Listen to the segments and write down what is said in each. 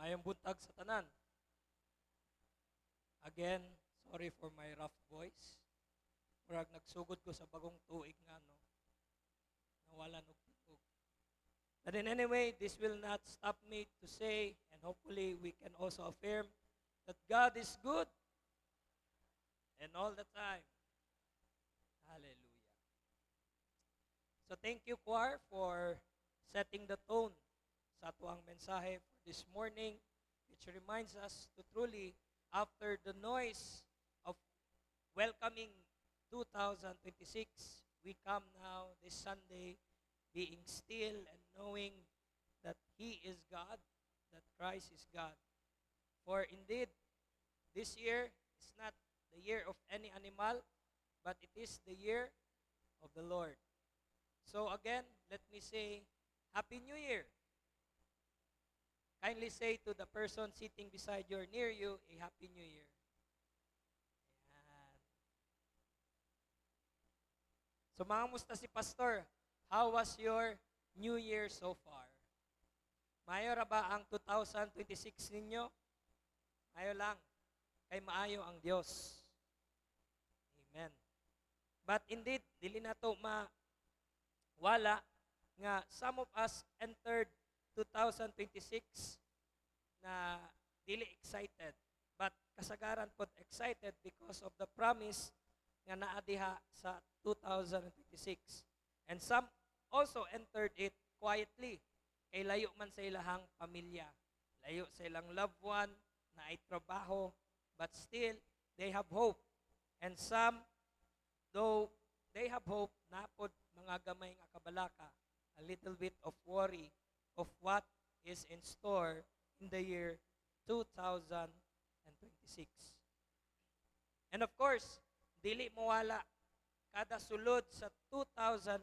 Mayong buntag sa tanan. Again, sorry for my rough voice. Murag nagsugod ko sa bagong tuig nga no. Nawalan og tugog. But in any way, this will not stop me to say, and hopefully we can also affirm that God is good and all the time. Hallelujah. So thank you, choir, for setting the tone sa tuang mensahe for this morning, which reminds us to truly, after the noise of welcoming 2026, we come now this Sunday being still and knowing that He is God, that Christ is God. For indeed, this year is not the year of any animal, but it is the year of the Lord. So again, let me say, Happy New Year. Kindly say to the person sitting beside you or near you, a Happy New Year. Ayan. So mga musta si Pastor, how was your New Year so far? Mayo ra ba ang 2026 ninyo? Mayo lang. Kay maayo ang Dios. Amen. But indeed, dili na to mawala nga some of us entered 2026 na dili excited, but kasagaran pod excited because of the promise nga naa diha sa 2026. And some also entered it quietly, kay layo man sa ilahang pamilya, layo sa ilang loved one na ay trabaho, but still they have hope. And some, though they have hope, napod mga gamay nga kabalaka, a little bit of worry of what is in store in the year 2026. And of course, dili mawala kada sulod sa 2026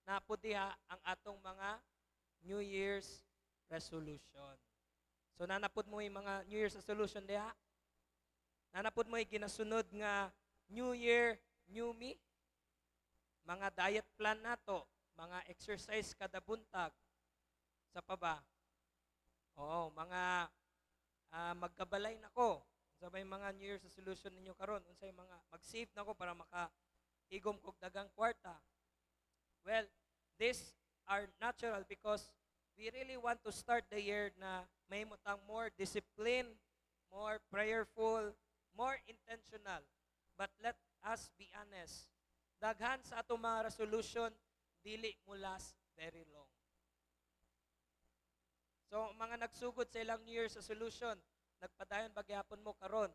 na po diha ang atong mga New Year's resolution. So nanapod mo yung mga New Year's resolution diha? Nanapod mo yung ginasunod nga New Year, New Me? Mga diet plan nato, mga exercise kada buntag, sa pa ba? Oo, mga magkabalay nako. Sa may mga New Year's resolution ninyo karon, unsay mga mag-save nako para makatigom kog dagang kwarta. Well, these are natural because we really want to start the year na may mutang more discipline, more prayerful, more intentional. But let us be honest. Daghan sa atong mga resolution dili mo last very long. So, mga nagsugod sa ilang New Year's resolution, nagpadayon bagyapon mo karon.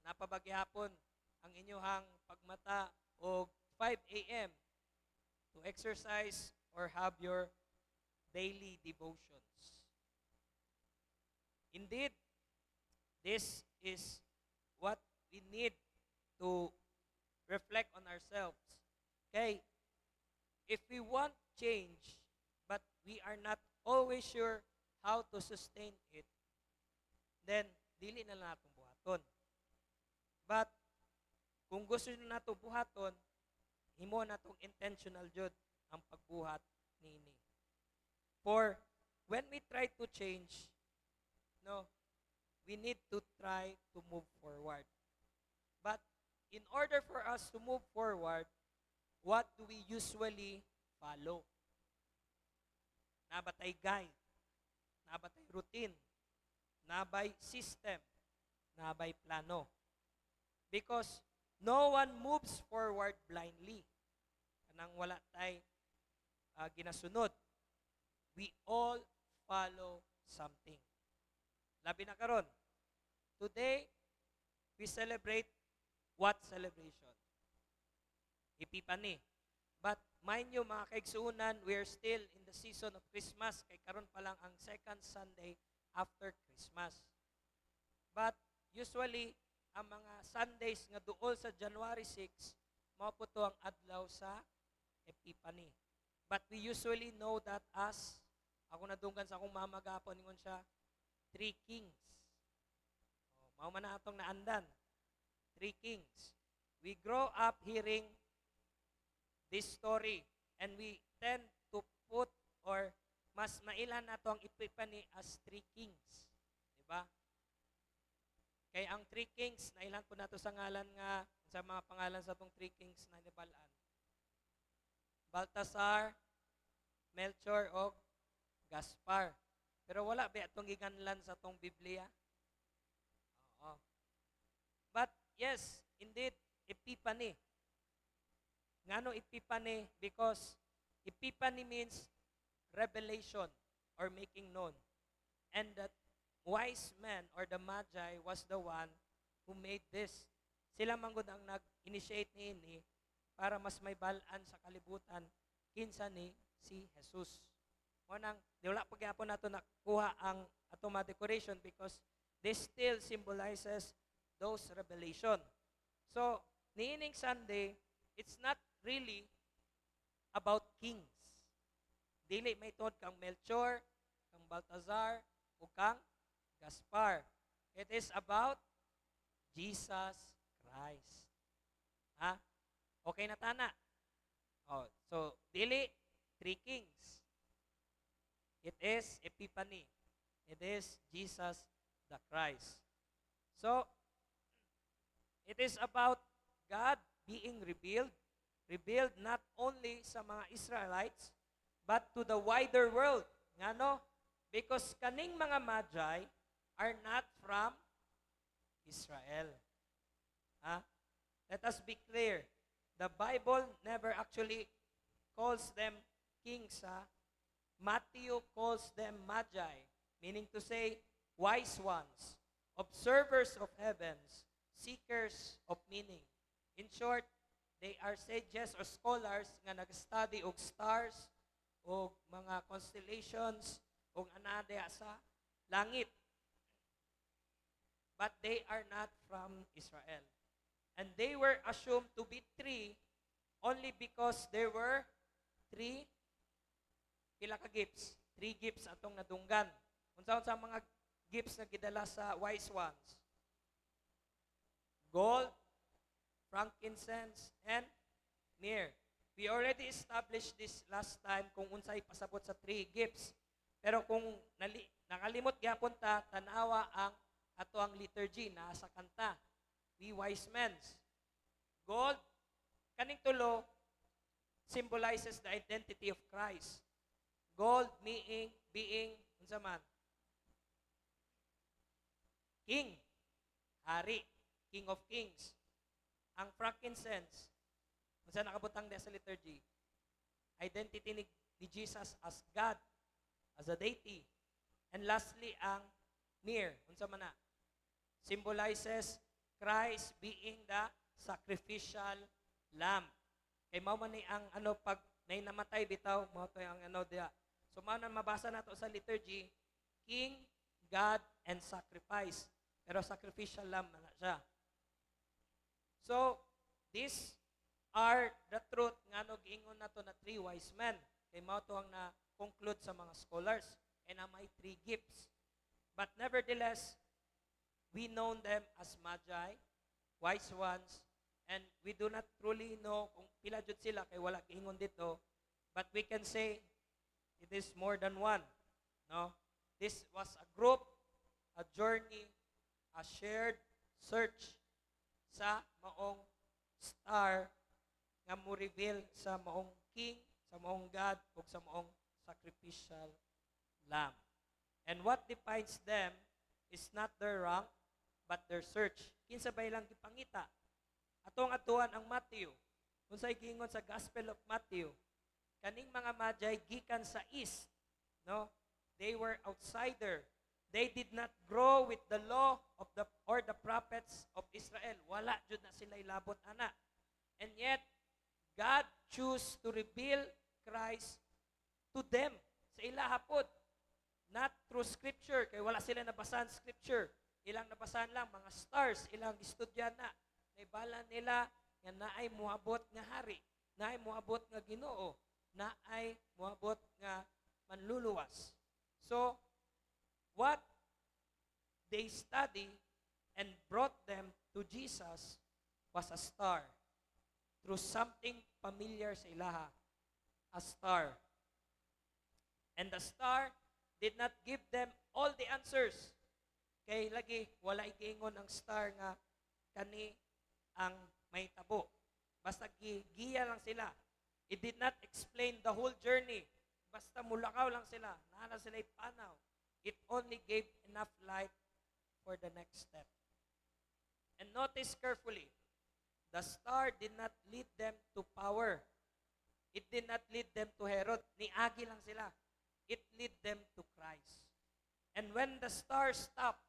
Napabagyapon ang inyong pagmata og 5 a.m. to exercise or have your daily devotions. Indeed, this is what we need to reflect on ourselves. Okay? If we want change, but we are not always sure how to sustain it, then dili na lang natong buhaton. But kung gusto na nato buhaton, himo natong intentional jud ang pagbuhat niini. For when we try to change, no, we need to try to move forward. But in order for us to move forward, what do we usually follow? Nabatay guide, nabatay routine, nabay system, nabay plano. Because no one moves forward blindly. Kanang wala tay ginasunod. We all follow something. Labi na karon. Today, we celebrate what celebration? Epipani. But mind you, mga kaigsuunan, we are still in the season of Christmas. Kay karon pa lang ang second Sunday after Christmas. But usually, ang mga Sundays nga duol sa January 6, mao po to ang adlaw sa Epipani. But we usually know that as, ako nadunggan sa akong mamagapon, ningon siya, Three Kings. Mao man na atong naandan. Three Kings. We grow up hearing this story and we tend to put or mas mailan nato ang Epiphany as three kings. Diba? Kay ang three kings, nailan po nato sa ngalan nga, sa mga pangalan sa tong three kings na nibalaan. Baltasar, Melchor, o Gaspar. Pero wala ba itong giganlan sa tong Biblia? Oo. But yes, indeed, Epiphany. Ngano Epiphany? Because Epiphany means revelation or making known. And that wise man or the Magi was the one who made this. Sila manggod ang nag-initiate niini para mas may balaan sa kalibutan kinsa ni si Jesus. Munang, di wala pagyapon nato nakuha ang atong mga decoration because this still symbolizes those revelation. So, niining Sunday, it's not really about kings. Dili may tod kang Melchor, kang Baltazar, o kang Gaspar. It is about Jesus Christ. Ha? Okay na tana? Oh, so, dili, three kings. It is Epiphany. It is Jesus the Christ. So, it is about God being revealed not only sa mga Israelites, but to the wider world. Ngano? Because kaning mga Magi are not from Israel. Ha? Let us be clear. The Bible never actually calls them kings. Ha? Matthew calls them Magi, meaning to say, wise ones, observers of heavens, seekers of meaning. In short, they are sages or scholars nga nag-study og stars, og mga constellations, og anadya sa langit. But they are not from Israel. And they were assumed to be three only because there were three pila ka gifts. Three gifts atong nadunggan. Unsa mga gifts na gidala sa wise ones? Gold, frankincense, and myrrh. We already established this last time kung unsay pasabot sa three gifts. Pero kung nakalimot gyapon ta, tanawa ang ato ang liturgy na sa kanta. We wise men. Gold, kaning tulo, symbolizes the identity of Christ. Gold being unsa man? King, hari, King of Kings. Ang frankincense, unsa nakabutang diha sa liturgy? Identity ni Jesus as God, as a deity. And lastly, ang myrrh, unsa man na? Symbolizes Christ being the sacrificial lamb. Kay mao man ni ang pag may namatay bitaw, mao to ang diha. So mao nang mabasa nato sa liturgy, King, God, and sacrifice. Pero sacrificial lamb na siya. So, these are the truth nga giingon nato na three wise men. Kay mao to ang na-conclude sa mga scholars and may three gifts. But nevertheless, we know them as Magi, wise ones, and we do not truly know kung pila jud sila kay wala giingon dito, but we can say it is more than one. No? This was a group, a journey, a shared search sa maong star nga mo reveal sa maong king, sa maong God, ug sa maong sacrificial lamb. And what defines them is not their rank, but their search. Kinsa ba ilang gipangita? Atong atuan ang Matthew. Unsay giingon sa Gospel of Matthew? Kaning mga Magi gikan sa east, no? They were outsider. They did not grow with the law of the prophets of Israel. Wala jud na sila ilabot ana. And yet God chose to reveal Christ to them sa ilaha pod. Not through scripture, kay wala sila nabasahan scripture. Ilang nabasahan lang mga stars, ilang istudyan na. Naibala nila nga naay muabot nga hari, naay muabot nga Ginoo, naay muabot nga manluluwas. So, what they study and brought them to Jesus was a star. Through something familiar sa ilaha. A star. And the star did not give them all the answers. Kay lagi, wala ikingon ang star nga kani ang may tabo. Basta giya lang sila. It did not explain the whole journey. Basta mulakaw lang sila. Naana sila ipanaw. It only gave enough light for the next step. And notice carefully, the star did not lead them to power. It did not lead them to Herod. Niagi lang sila. It led them to Christ. And when the star stopped,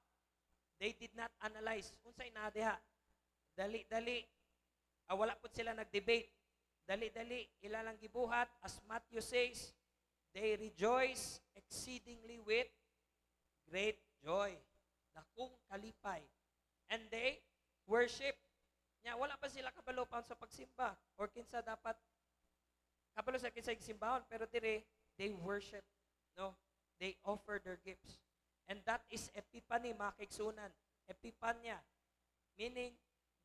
they did not analyze. Unsay na diha? Dali-dali. Wala po sila nag-debate. Dali-dali, ilalang gibuhat. As Matthew says, they rejoice exceedingly with great joy. Dakong kalipay. And they worship. Nya, wala pa sila kabalo pa sa pagsimba. Or kinsa dapat kabalo sa kinsa simbahon. Pero dire, they worship. No? They offer their gifts. And that is epiphany, mga kaigsunan. Epiphania. Meaning,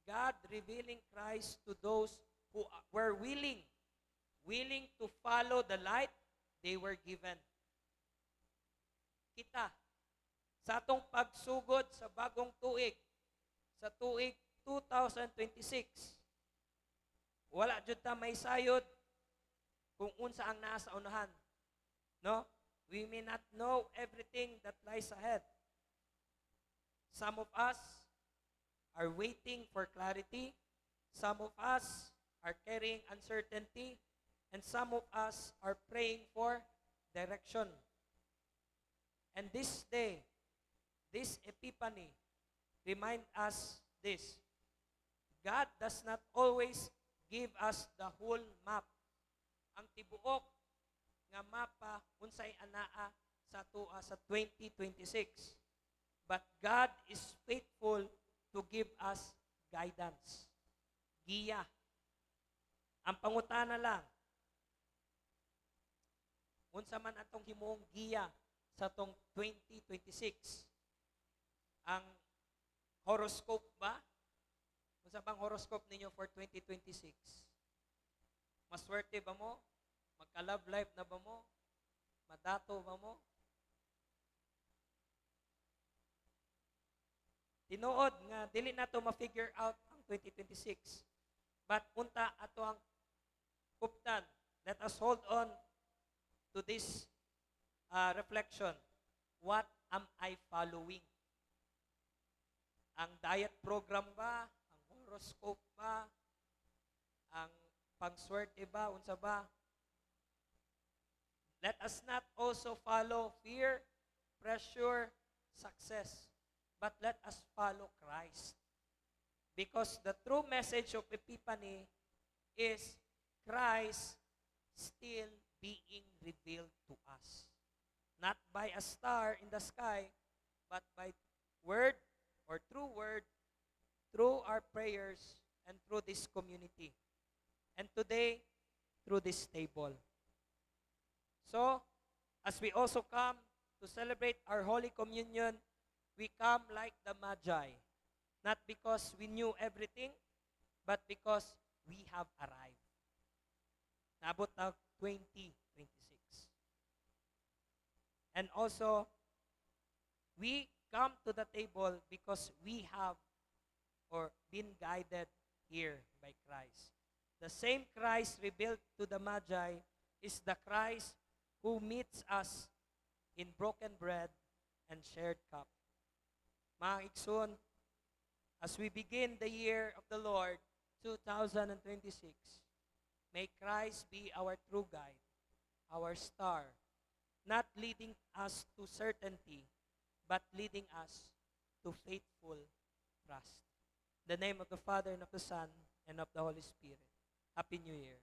God revealing Christ to those who were willing to follow the light they were given. Kita, sa atong pagsugod sa bagong tuig, sa tuig 2026, wala jud ta may sayod kung unsa ang naa sa unahan. No? We may not know everything that lies ahead. Some of us are waiting for clarity. Some of us are carrying uncertainty. And some of us are praying for direction. And this day, this epiphany, remind us this. God does not always give us the whole map. Ang tibuok nga mapa unsay anaa sa tua sa 2026. But God is faithful to give us guidance. Giya. Ang pangutana lang, unsa man atong himuong giya sa tong 2026? Ang horoscope ba? Unsa bang horoscope ninyo for 2026? Maswerte ba mo? Magka-love life na ba mo? Madato ba mo? Tinuod nga dili nato ma-figure out ang 2026. But unta ato ang kuptan. Let us hold on to this reflection. What am I following? Ang diet program ba? Ang horoscope ba? Ang pangswerte ba? Unsa ba? Let us not also follow fear, pressure, success. But let us follow Christ. Because the true message of Epiphany is Christ still being revealed to us. Not by a star in the sky, but by word or through our prayers, and through this community. And today, through this table. So, as we also come to celebrate our Holy Communion, we come like the Magi, not because we knew everything, but because we have arrived. Nabot na 2026. And also, we come to the table because we have or been guided here by Christ. The same Christ revealed to the Magi is the Christ who meets us in broken bread and shared cup. Mga igsoon, as we begin the year of the Lord, 2026, may Christ be our true guide, our star, not leading us to certainty, but leading us to faithful trust. In the name of the Father, and of the Son, and of the Holy Spirit. Happy New Year.